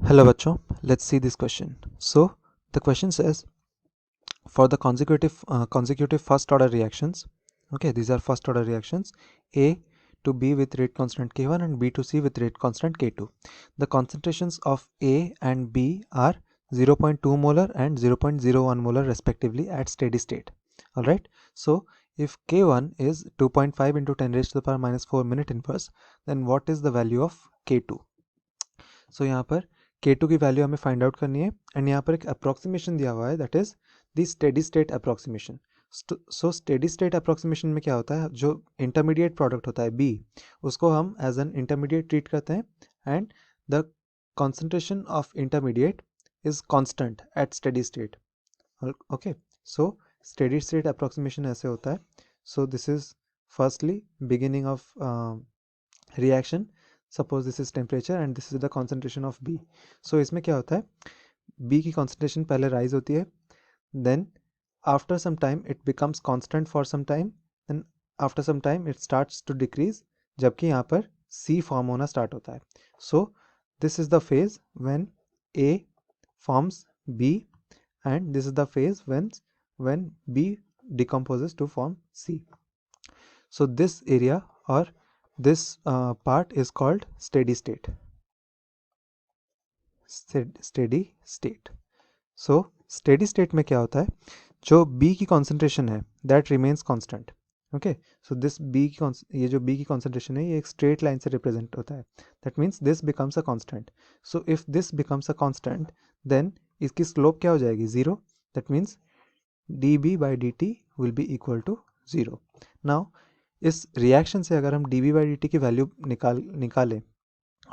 Hello bachcho, let's see this question. So the question says for the consecutive first order reactions, okay, these are first order reactions, A to B with rate constant K1 and B to C with rate constant K2. The concentrations of A and B are 0.2 molar and 0.01 molar respectively at steady state. Alright, so if K1 is 2.5 into 10 raised to the power minus 4 minute inverse, then what is the value of K2? सो यहाँ पर K2 की value हमें find out करनी है and यहाँ पर एक approximation दिया हुआ है that is the steady state approximation. So steady state approximation में क्या होता है, जो इंटरमीडिएट प्रोडक्ट होता है B उसको हम एज एन इंटरमीडिएट ट्रीट करते हैं and the concentration of intermediate is constant at steady state. Okay, so steady state approximation ऐसे होता है. So this is firstly beginning of reaction. Suppose this is temperature and this is the concentration of B. सो इसमें क्या होता है, B की concentration पहले rise होती है, then after some time it becomes constant for some time, then after some time it starts to decrease, जबकि यहाँ पर C फॉर्म होना स्टार्ट होता है. So this is the phase when A forms B and this is the phase when B decomposes to form C. So this area or this part is called steady state. Steady state. So steady state में क्या होता है, जो B की concentration है that remains constant. Okay, so this ये जो B की concentration है ये एक straight line से represent होता है. That means this becomes a constant. So if this becomes a constant, then इसकी slope क्या हो जाएगी, 0. That means dB by dt will be equal to 0. Now इस रिएक्शन से अगर हम dB by dt की वैल्यू निकालें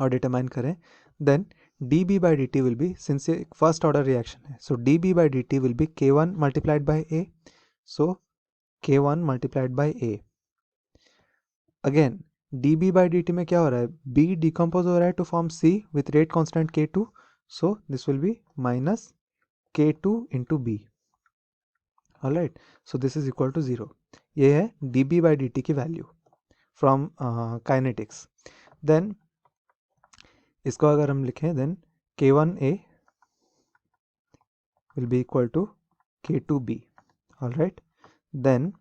और डिटरमाइन करें, then dB by dt will be, since ये फर्स्ट ऑर्डर रिएक्शन है, so dB by dt will be K1 multiplied by A. So K1 multiplied by A. Again dB by dt में क्या हो रहा है, B डिकम्पोज हो रहा है to form C with rate constant K2. So this will be minus K2 into B. Alright, so this is equal to 0. ये है dB by dt की वैल्यू फ्रॉम काइनेटिक्स. देन इसको अगर हम लिखें, then K1A will be equal to K2B. Alright, then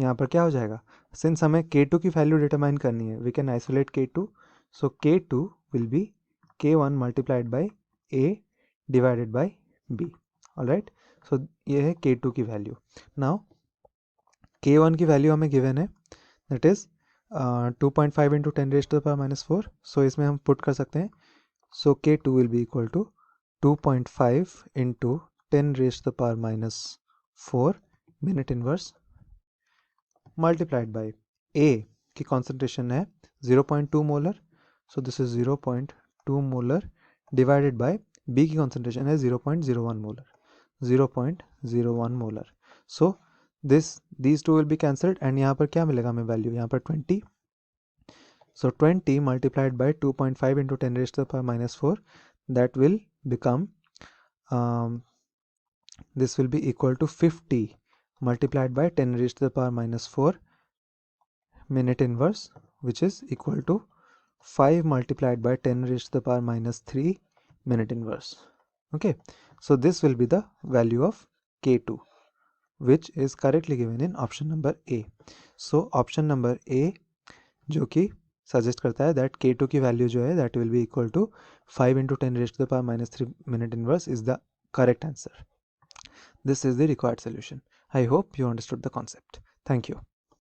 यहाँ पर क्या हो जाएगा, सिंस हमें K2 की वैल्यू डिटरमाइन करनी है, we can isolate K2. So K2 will be K1 multiplied by A divided by B. Alright, सो ये है K2 की वैल्यू. नाउ K1 की वैल्यू हमें गिवन है, that is 2.5 into 10 raised to the power minus 4. सो इसमें हम पुट कर सकते हैं. सो K2 will be equal to 2.5 into 10 raised to the power minus 4 minute inverse multiplied by A की concentration है 0.2 molar. So this is 0.2 molar divided by B की concentration है 0.01 molar. 0.01 molar. So these two will be cancelled and यहाँ पर क्या मिलेगा हमें value, यहाँ पर 20. So 20 multiplied by 2.5 into 10 raised to the power minus 4, that will become this will be equal to 50 multiplied by 10 raised to the power minus 4 minute inverse, which is equal to 5 multiplied by 10 raised to the power minus 3 minute inverse. Okay, so this will be the value of K2, which is correctly given in option number A. So option number A जो कि suggest करता है that K2 की value जो है that will be equal to 5 into 10 raised to the power minus 3 minute inverse is the correct answer. This is the required solution. I hope you understood the concept. Thank you.